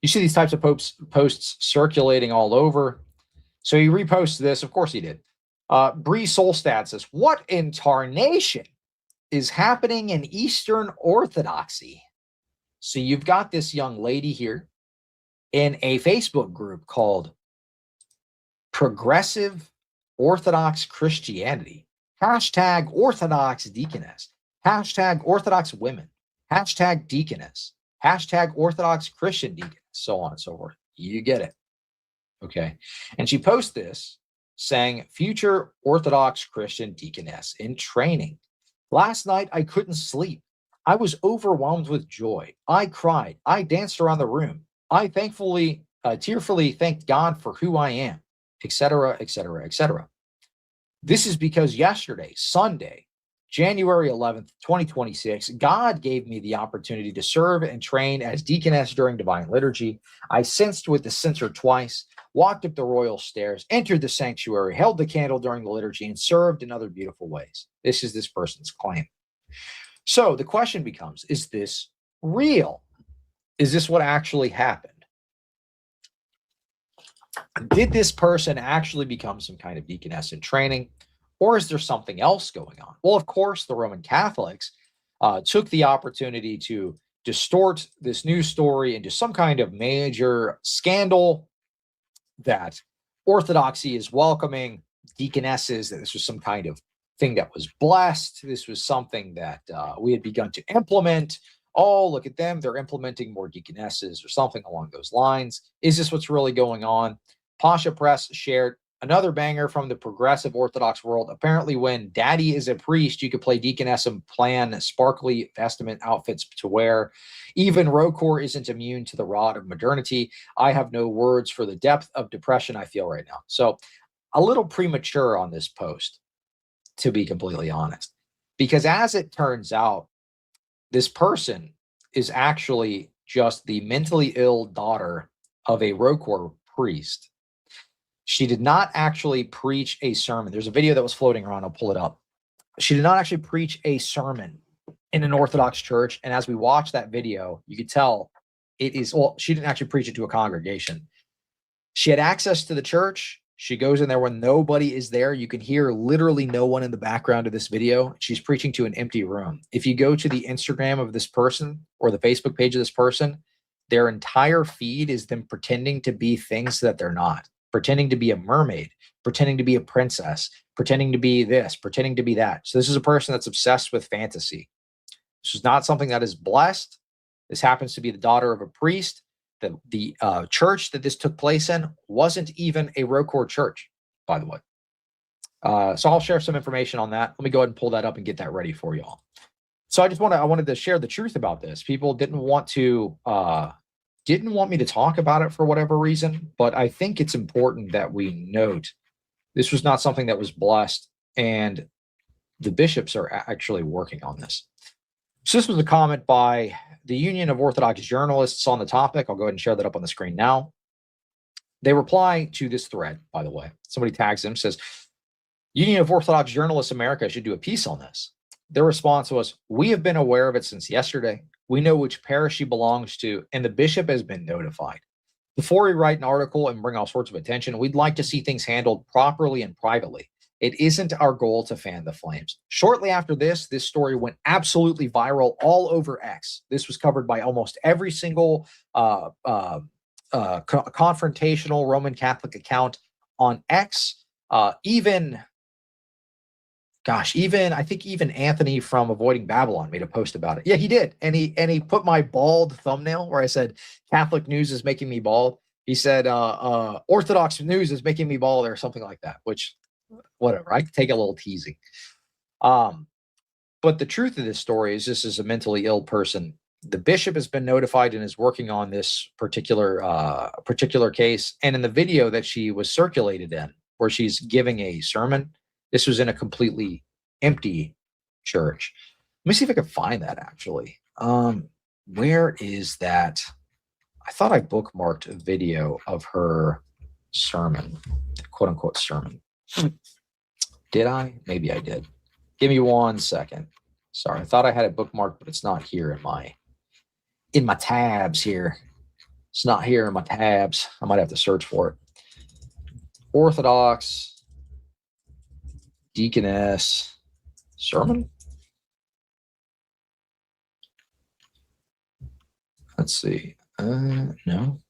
You see these types of posts circulating all over. So he reposts this. Of course he did. Bree Solstad says, what in tarnation is happening in Eastern Orthodoxy? So you've got this young lady here in a Facebook group called Progressive Orthodox Christianity. Hashtag Orthodox Deconess. Hashtag Orthodox Women. Hashtag Deconess. Hashtag Orthodox Christian Deconess. So on and so forth. You get it. Okay. And she posts this saying, future Orthodox Christian Deaconess in training. Last night, I couldn't sleep. I was overwhelmed with joy. I cried. I danced around the room. I tearfully thanked God for who I am, etc., etc., etc. This is because yesterday, Sunday, January 11th, 2026, God gave me the opportunity to serve and train as deaconess during Divine Liturgy. I censed with the censer twice, walked up the royal stairs, entered the sanctuary, held the candle during the liturgy, and served in other beautiful ways. This is this person's claim. So the question becomes, is this real? Is this what actually happened? Did this person actually become some kind of deaconess in training? Or is there something else going on? Well, of course, the Roman Catholics took the opportunity to distort this news story into some kind of major scandal that Orthodoxy is welcoming deaconesses, that this was some kind of thing that was blessed. This was something that we had begun to implement. Oh, look at them. They're implementing more deaconesses or something along those lines. Is this what's really going on? Pasha Press shared another banger from the progressive Orthodox world. Apparently, when daddy is a priest, you could play deaconess and plan sparkly vestment outfits to wear. Even Rokor isn't immune to the rod of modernity. I have no words for the depth of depression I feel right now. So a little premature on this post, to be completely honest, because as it turns out, this person is actually just the mentally ill daughter of a Rokor priest. She did not actually preach a sermon. There's a video that was floating around. I'll pull it up. She did not actually preach a sermon in an Orthodox church. And as we watch that video, you could tell it is, well, she didn't actually preach it to a congregation. She had access to the church. She goes in there when nobody is there. You can hear literally no one in the background of this video. She's preaching to an empty room. If you go to the Instagram of this person or the Facebook page of this person, their entire feed is them pretending to be things that they're not. Pretending to be a mermaid, pretending to be a princess, pretending to be this, pretending to be that. So this is a person that's obsessed with fantasy. This is not something that is blessed. This happens to be the daughter of a priest. The church that this took place in wasn't even a Rokor church, by the way. So I'll share some information on that. Let me go ahead and pull that up and get that ready for you all. So I wanted to share the truth about this. People didn't want me to talk about it for whatever reason, but I think it's important that we note this was not something that was blessed, and the bishops are actually working on this. So this was a comment by the Union of Orthodox Journalists on the topic. I'll go ahead and share that up on the screen now. They reply to this thread, by the way. Somebody tags them, says, Union of Orthodox Journalists America should do a piece on this. Their response was, we have been aware of it since yesterday. We know which parish she belongs to, and the bishop has been notified. Before we write an article and bring all sorts of attention, we'd like to see things handled properly and privately. It isn't our goal to fan the flames. Shortly after this story went absolutely viral all over X. This was covered by almost every single confrontational Roman Catholic account on X. I think even Anthony from Avoiding Babylon made a post about it. Yeah, he did. And he put my bald thumbnail where I said, Catholic news is making me bald. He said, Orthodox news is making me bald or something like that, which, whatever. I could take a little teasing. But the truth of this story is this is a mentally ill person. The bishop has been notified and is working on this particular case. And in the video that she was circulated in, where she's giving a sermon, this was in a completely empty church. Let me see if I can find that actually. Where is that? I thought I bookmarked a video of her sermon, quote unquote sermon. Did I? Maybe I did. Give me 1 second. Sorry, I thought I had it bookmarked, but it's not here in my tabs here. It's not here in my tabs. I might have to search for it. Orthodox Deconess sermon. Let's see. No.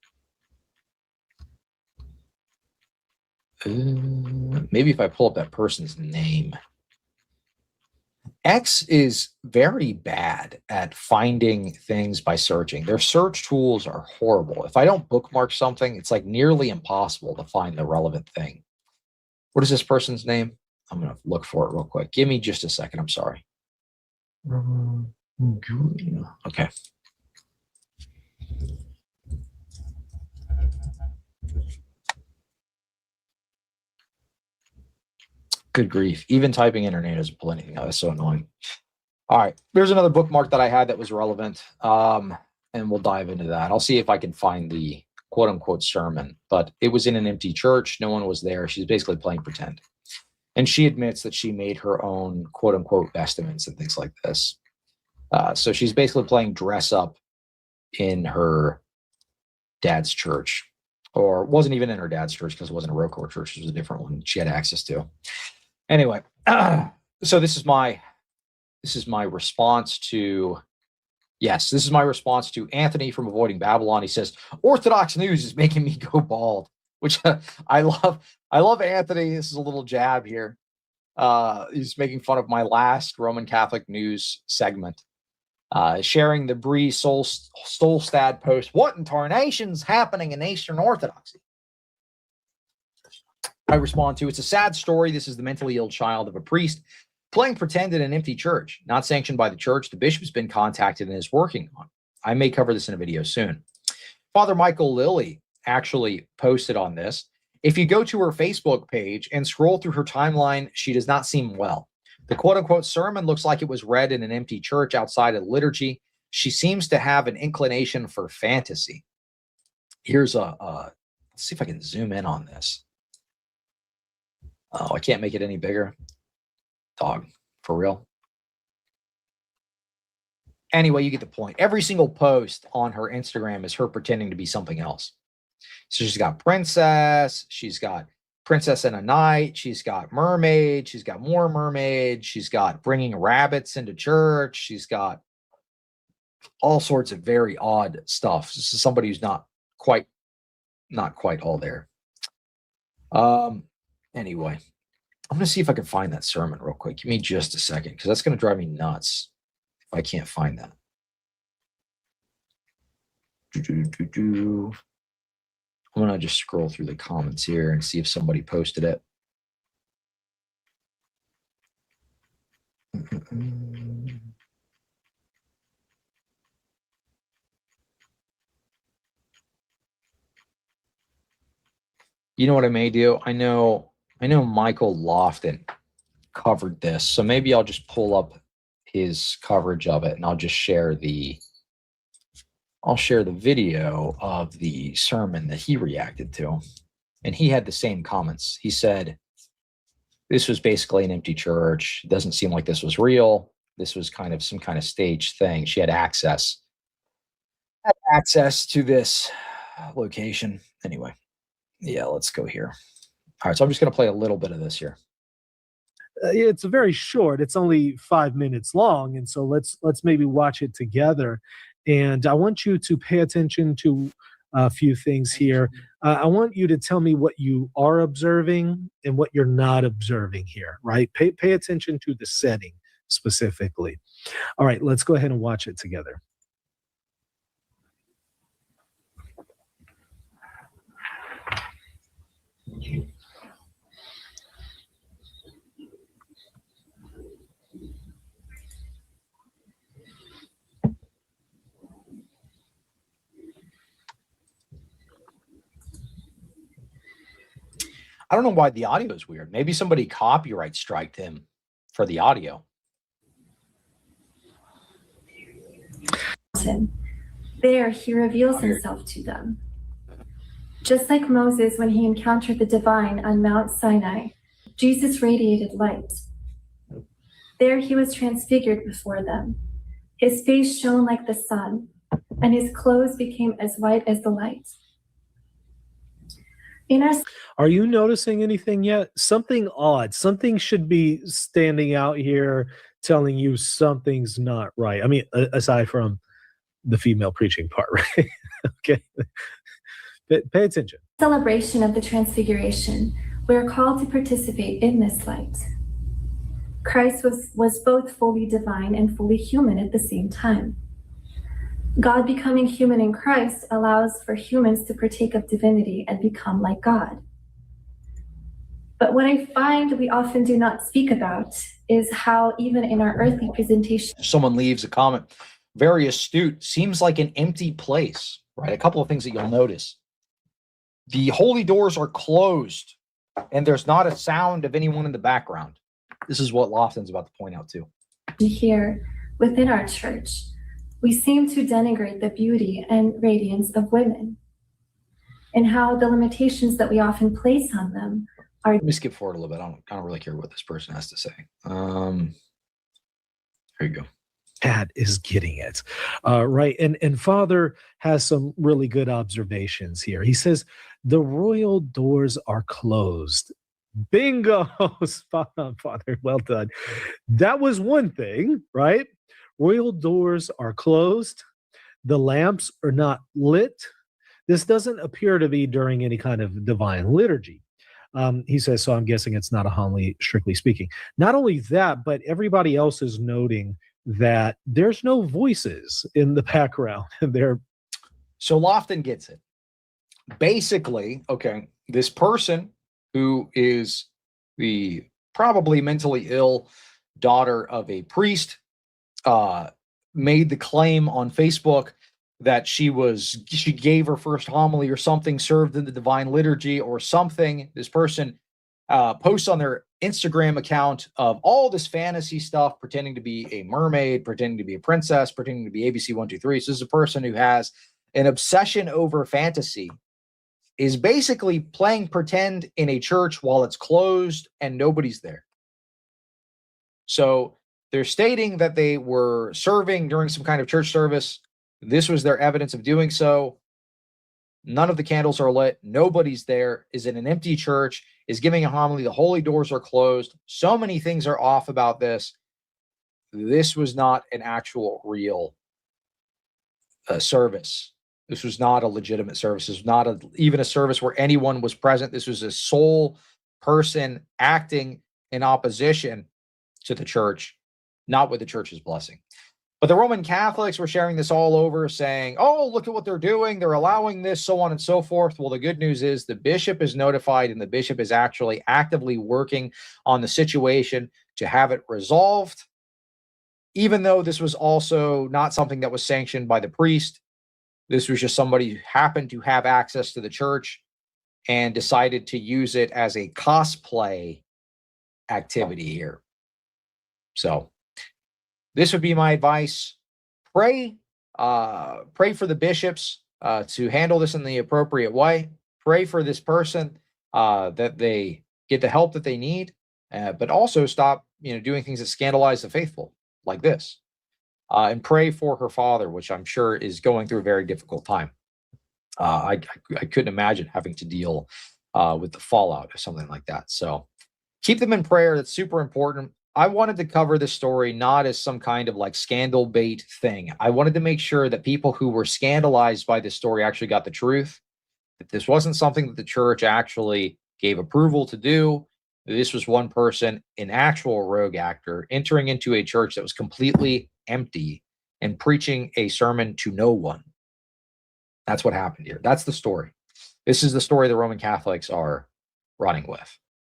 Maybe if I pull up that person's name. X is very bad at finding things by searching. Their search tools are horrible. If I don't bookmark something, it's like nearly impossible to find the relevant thing. What is this person's name? I'm going to look for it real quick. Give me just a second. I'm sorry. Okay. Good grief. Even typing in her name doesn't pull anything out. That's so annoying. All right. There's another bookmark that I had that was relevant. And we'll dive into that. I'll see if I can find the quote unquote sermon, but it was in an empty church. No one was there. She's basically playing pretend. And she admits that she made her own quote unquote vestments and things like this. So she's basically playing dress up in her dad's church, or wasn't even in her dad's church because it wasn't a Rocourt church. It was a different one she had access to. Anyway, so this is my response to, yes, this is my response to Anthony from Avoiding Babylon. He says, Orthodox news is making me go bald, which I love. I love Anthony. This is a little jab here. He's making fun of my last Roman Catholic news segment. Sharing the Bree Stolstad post, what in tarnation's happening in Eastern Orthodoxy? I respond to, it's a sad story. This is the mentally ill child of a priest playing pretend in an empty church, not sanctioned by the church. The bishop's been contacted and is working on it. I may cover this in a video soon. Father Michael Lilly actually posted on this. If you go to her Facebook page and scroll through her timeline, she does not seem well. The quote-unquote sermon looks like it was read in an empty church outside of liturgy. She seems to have an inclination for fantasy. Here's let's see if I can zoom in on this. Oh, I can't make it any bigger. Dog, for real. Anyway, you get the point. Every single post on her Instagram is her pretending to be something else. So she's got princess, she's got princess and a knight, she's got mermaid, she's got more mermaid, she's got bringing rabbits into church, she's got all sorts of very odd stuff. This is somebody who's not quite all there. Anyway, I'm going to see if I can find that sermon real quick. Give me just a second, because that's going to drive me nuts if I can't find that. I'm going to just scroll through the comments here and see if somebody posted it. You know what I may do? I know Michael Lofton covered this, so maybe I'll just pull up his coverage of it and I'll just share the video of the sermon that he reacted to. And he had the same comments. He said, this was basically an empty church. It doesn't seem like this was real. This was kind of some kind of staged thing. She had access to this location. Anyway, yeah, let's go here. All right, so I'm just going to play a little bit of this here. It's very short. It's only 5 minutes long, and so let's maybe watch it together. And I want you to pay attention to a few things here. I want you to tell me what you are observing and what you're not observing here, right? Pay attention to the setting specifically. All right, let's go ahead and watch it together. I don't know why the audio is weird. Maybe somebody copyright striked him for the audio. There, he reveals himself to them. Just like Moses when he encountered the divine on Mount Sinai, Jesus radiated light. There he was transfigured before them. His face shone like the sun, and his clothes became as white as the light. In our Are you noticing anything yet? Something odd. Something should be standing out here telling you something's not right. I mean, aside from the female preaching part, right? Okay. Pay attention. celebration of the Transfiguration, we are called to participate in this light. Christ was both fully divine and fully human at the same time. God becoming human in Christ allows for humans to partake of divinity and become like God. But what I find we often do not speak about is how even in our earthly presentation, Someone leaves a comment, very astute, seems like an empty place, right? A couple of things that you'll notice. The holy doors are closed and there's not a sound of anyone in the background. This is what Lofton's about to point out too. here within our church, we seem to denigrate the beauty and radiance of women and how the limitations that we often place on them are. Let me skip forward a little bit. I don't really care what this person has to say. Here you go. Pat is getting it. Right. And Father has some really good observations here. He says, the royal doors are closed. Bingo, spot on, Father. Well done. That was one thing, right? Royal doors are closed. The lamps are not lit. This doesn't appear to be during any kind of divine liturgy. He says, so I'm guessing it's not a homily, strictly speaking. Not only that, but everybody else is noting that there's no voices in the background. So Lofton gets it. Basically, okay, this person who is the probably mentally ill daughter of a priest made the claim on Facebook that she gave her first homily or something, served in the divine liturgy or something. This person posts on their Instagram account of all this fantasy stuff, pretending to be a mermaid, pretending to be a princess, pretending to be ABC 123. So this is a person who has an obsession over fantasy, is basically playing pretend in a church while it's closed and nobody's there. So they're stating that they were serving during some kind of church service. This was their evidence of doing so. None of the candles are lit. Nobody's there. Is in an empty church. Is giving a homily. The holy doors are closed. So many things are off about this. This was not an actual real service. This was not a legitimate service. This was not even a service where anyone was present. This was a sole person acting in opposition to the church, not with the church's blessing. But the Roman Catholics were sharing this all over, saying, oh, look at what they're doing. They're allowing this, so on and so forth. Well, the good news is the bishop is notified, and the bishop is actually actively working on the situation to have it resolved, even though this was also not something that was sanctioned by the priest. This was just somebody who happened to have access to the church and decided to use it as a cosplay activity here. So this would be my advice. Pray for the bishops to handle this in the appropriate way. Pray for this person that they get the help that they need, but also stop, doing things that scandalize the faithful like this. And pray for her father, which I'm sure is going through a very difficult time. I couldn't imagine having to deal with the fallout of something like that. So keep them in prayer. That's super important. I wanted to cover this story not as some kind of like scandal bait thing. I wanted to make sure that people who were scandalized by this story actually got the truth, that this wasn't something that the church actually gave approval to do. This was one person, an actual rogue actor, entering into a church that was completely empty and preaching a sermon to no one. That's what happened here. That's the story. This is the story the Roman Catholics are running with.